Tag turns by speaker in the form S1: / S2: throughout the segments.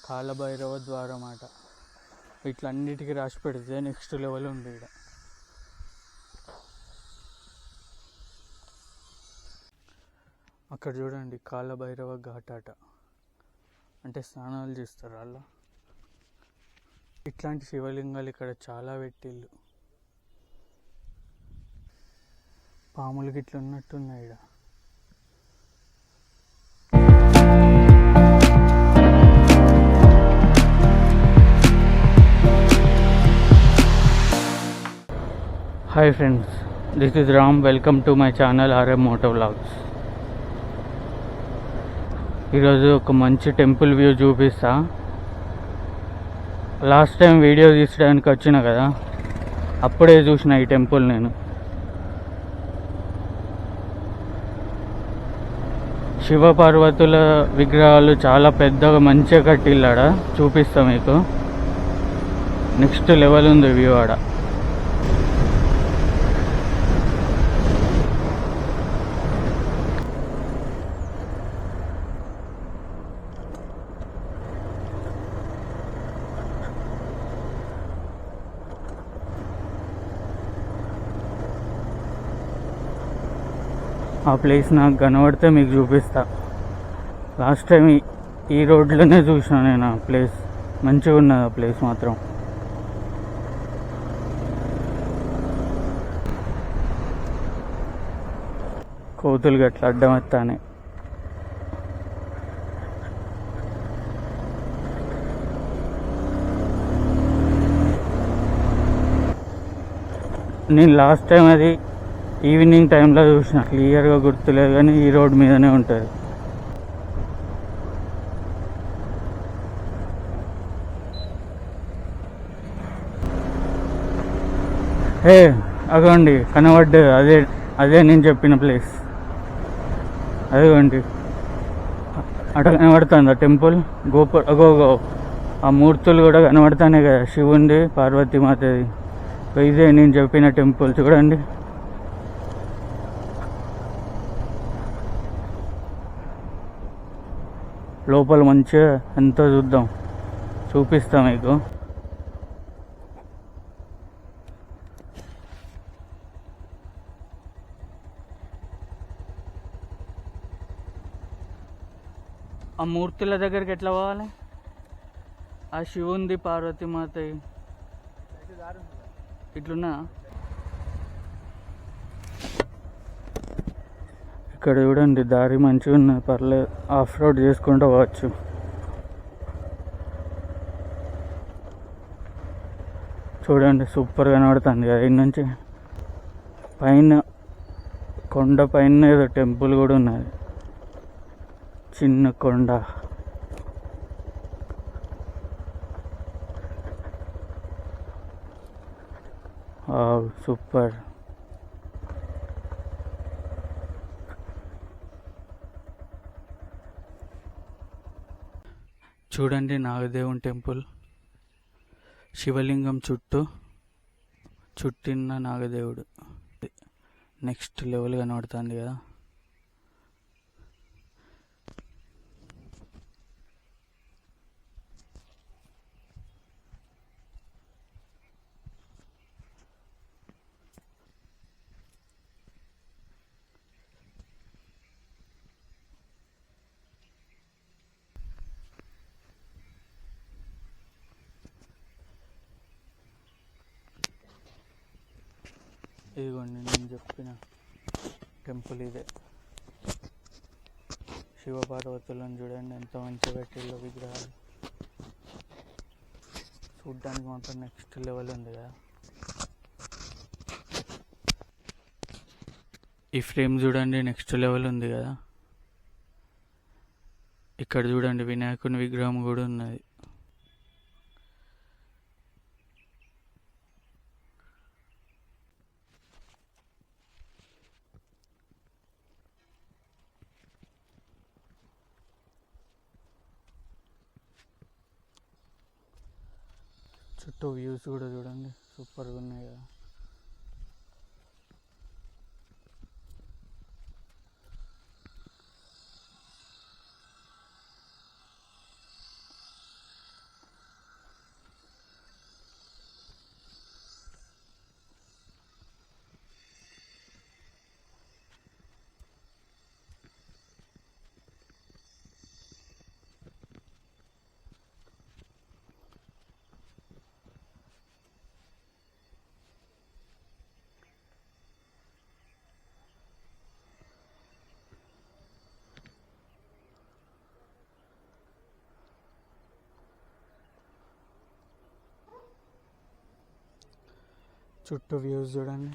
S1: కాలభైరవ ద్వారం అట. ఇట్లన్నిటికీ రాసి పెడితే నెక్స్ట్ లెవెల్ ఉంది ఇక్కడ. అక్కడ చూడండి కాలభైరవ ఘాట్ అట, అంటే స్నానాలు చేస్తారు అలా. ఇట్లాంటి శివలింగాలు ఇక్కడ చాలా పెట్టిళ్ళు. పాములకి ఇట్లా ఉన్నట్టున్నాయి ఇక్కడ. Hi friends, this is Ram. Welcome to my channel RM Moto Vlogs. ఈరోజు ఒక మంచి టెంపుల్ వ్యూ చూపిస్తా. లాస్ట్ టైం వీడియో తీసడానికి వచ్చిన కదా, అప్పుడే చూసిన ఈ టెంపుల్ నేను. శివపార్వతుల విగ్రహాలు చాలా పెద్దగా మంచిగా కట్టిల్లాడ. చూపిస్తా మీకు. నెక్స్ట్ లెవెల్ ఉంది వ్యూ ఆడ. ఆ ప్లేస్ నాకు కనబడితే మీకు చూపిస్తా. లాస్ట్ టైం ఈ రోడ్లోనే చూసిన నేను ఆ ప్లేస్. మంచిగా ఉన్నది ఆ ప్లేస్ మాత్రం. కోతులు గట్ల అడ్డం వస్తానే. నేను లాస్ట్ టైం అది ఈవినింగ్ టైంలో చూసిన, క్లియర్గా గుర్తులేదు కానీ ఈ రోడ్ మీదనే ఉంటుంది. అగోండి కనబడ్డది, అదే నేను చెప్పిన ప్లేస్. అదిగోండి అటు కనబడుతుంది ఆ టెంపుల్. అగోగో ఆ మూర్తులు కూడా కనబడుతున్నాయి కదా, శివుంది పార్వతీమాతది. ఇదే నేను చెప్పిన టెంపుల్. చూడండి. లోపల మంచిగా ఎంతో చూపిస్తాం మీకు. ఆ మూర్తుల దగ్గరికి ఎట్లా పోవాలి? ఆ శివుంది పార్వతీమాత ఇట్లున్నా. ఇక్కడ చూడండి దారి మంచిగా ఉన్నది, పర్లేదు. ఆఫ్ రోడ్ చేసుకుంటూ పోవచ్చు. చూడండి సూపర్ కనబడుతుంది కదా. ఇటు నుంచి పైన కొండ పైన ఏదో టెంపుల్ కూడా ఉన్నది, చిన్న కొండ. సూపర్. చూడండి నాగదేవుని టెంపుల్. శివలింగం చుట్టిన నాగదేవుడు. నెక్స్ట్ లెవెల్ కనబడుతుంది కదా. ఇదిగోండి నేను చెప్పిన టెంపుల్ ఇదే. శివపార్వతులను చూడండి ఎంత మంచిగా పెట్టిల్లో విగ్రహాలు. చూడ్డానికి మాత్రం నెక్స్ట్ లెవెల్ ఉంది కదా. ఈ ఫ్రేమ్ చూడండి నెక్స్ట్ లెవెల్ ఉంది కదా. ఇక్కడ చూడండి వినాయకుని విగ్రహం కూడా ఉన్నది. చుట్టూ వ్యూస్ కూడా చూడండి సూపర్గా ఉన్నాయి కదా. చుట్టూ వ్యూస్ చూడండి.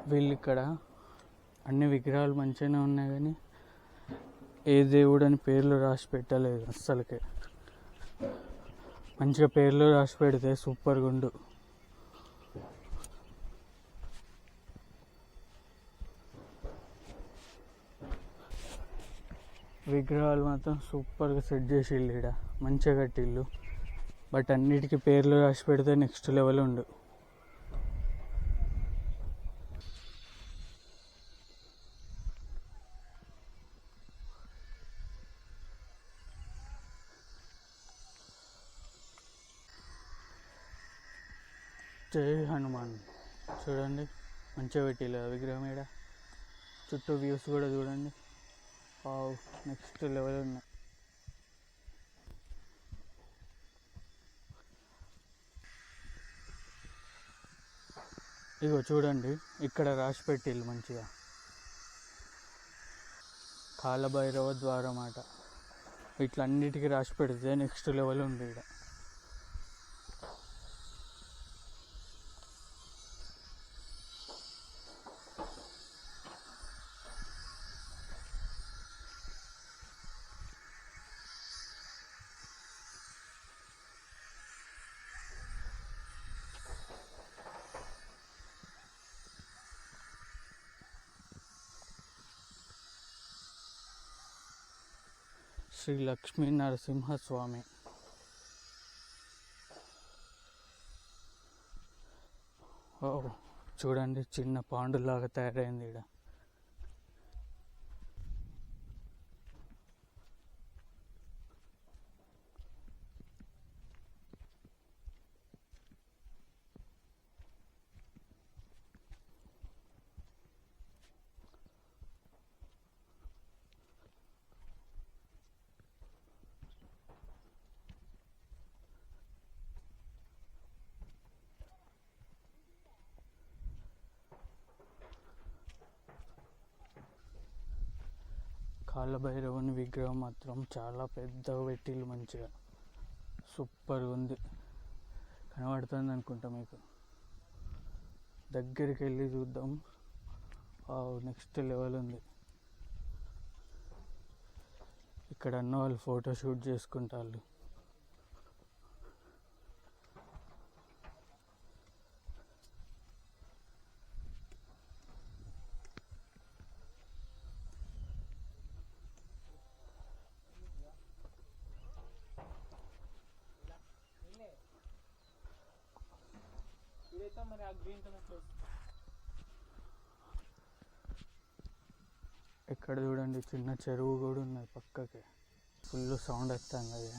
S1: వీళ్ళు ఇక్కడ అన్ని విగ్రహాలు మంచిగానే ఉన్నాయి కానీ ఏ దేవుడు అని పేర్లు రాసి పెట్టలేదు అస్సలకే. మంచిగా పేర్లు రాసి పెడితే సూపర్గా ఉండు. విగ్రహాలు మాత్రం సూపర్గా సెట్ చేసిళ్ళు, ఇక్కడ మంచిగా కట్టిళ్ళు. బట్ అన్నిటికీ పేర్లు రాసి పెడితే నెక్స్ట్ లెవెల్ ఉండు. జై హనుమాన్ చూడండి, మంచిగా పెట్టిల్లు విగ్రహం. ఇక్కడ చుట్టూ వ్యూస్ కూడా చూడండి, నెక్స్ట్ లెవెల్ ఉన్నాయి. ఇగో చూడండి, ఇక్కడ రాసి పెట్టిల్లు మంచిగా కాలభైరవ ద్వారం అట. ఇట్లా అన్నిటికీ రాసి పెడితే నెక్స్ట్ లెవెల్ ఉంది ఇక్కడ. శ్రీ లక్ష్మీ నరసింహస్వామి. చూడండి, చిన్న పాండులాగా తయారైంది ఇక్కడ. కాలభైరవుని విగ్రహం మాత్రం చాలా పెద్దగా పెట్టిల్లు, మంచిగా సూపర్గా ఉంది. కనబడుతుంది అనుకుంటా మీకు, దగ్గరికి వెళ్ళి చూద్దాం. నెక్స్ట్ లెవెల్ ఉంది. ఇక్కడ అన్న వాళ్ళు ఫోటో షూట్ చేసుకుంటారు. ఇక్కడ చూడండి, చిన్న చెరువు కూడా ఉన్నది పక్కకి. ఫుల్ సౌండ్ వస్తుంది అది.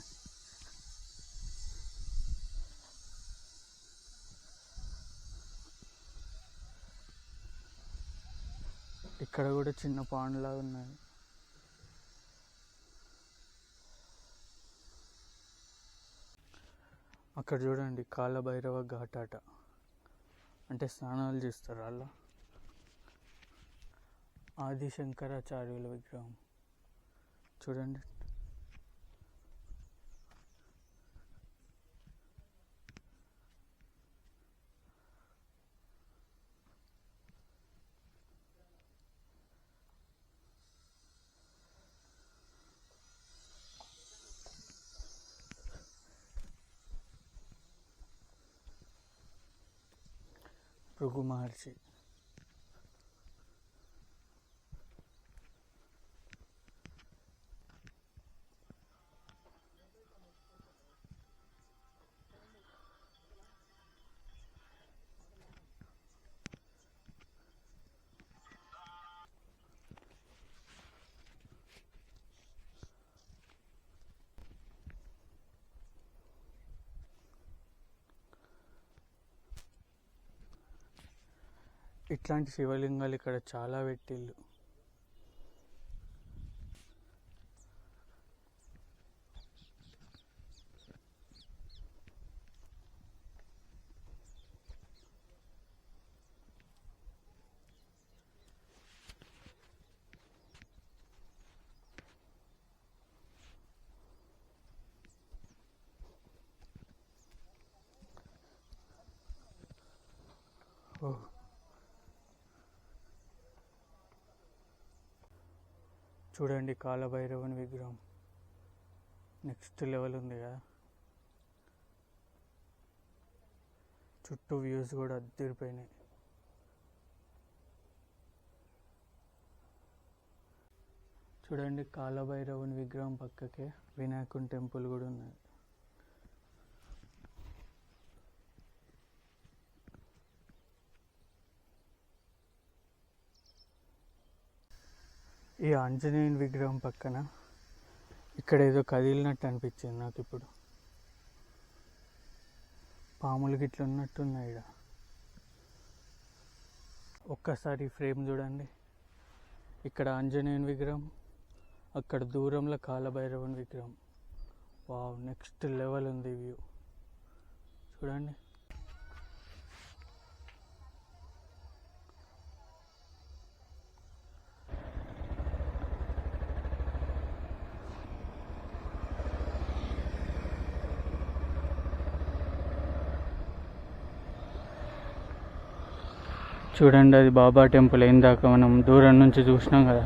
S1: ఇక్కడ కూడా చిన్న పాండ్ లాగా ఉన్నది. అక్కడ చూడండి, కాలభైరవ ఘాట్ అట, అంటే స్నానాలు చేస్తారు అలా. ఆది శంకరాచార్యుల విగ్రహం చూడండి. భృగు మహర్షి. ఇట్లాంటి శివలింగాలు ఇక్కడ చాలా పెట్టిళ్ళు. ఓ చూడండి కాలభైరవుని విగ్రహం నెక్స్ట్ లెవెల్ ఉంది కదా. చుట్టూ వ్యూస్ కూడా అద్దరిపోయినాయి. చూడండి కాలభైరవుని విగ్రహం పక్కకే వినాయకుని టెంపుల్ కూడా ఉన్నది. ఈ ఆంజనేయుని విగ్రహం పక్కన ఇక్కడ ఏదో కదిలినట్టు అనిపించింది నాకు. ఇప్పుడు పాములు గిట్ల ఉన్నట్టున్నాయి ఇక్కడ. ఒక్కసారి ఫ్రేమ్ చూడండి. ఇక్కడ ఆంజనేయుని విగ్రహం, అక్కడ దూరంలో కాలభైరవుని విగ్రహం. వావ్, నెక్స్ట్ లెవెల్ ఉంది వ్యూ. చూడండి. చూడండి అది బాబా టెంపుల్. ఇందాక మనం దూరం నుంచి చూసినాం కదా.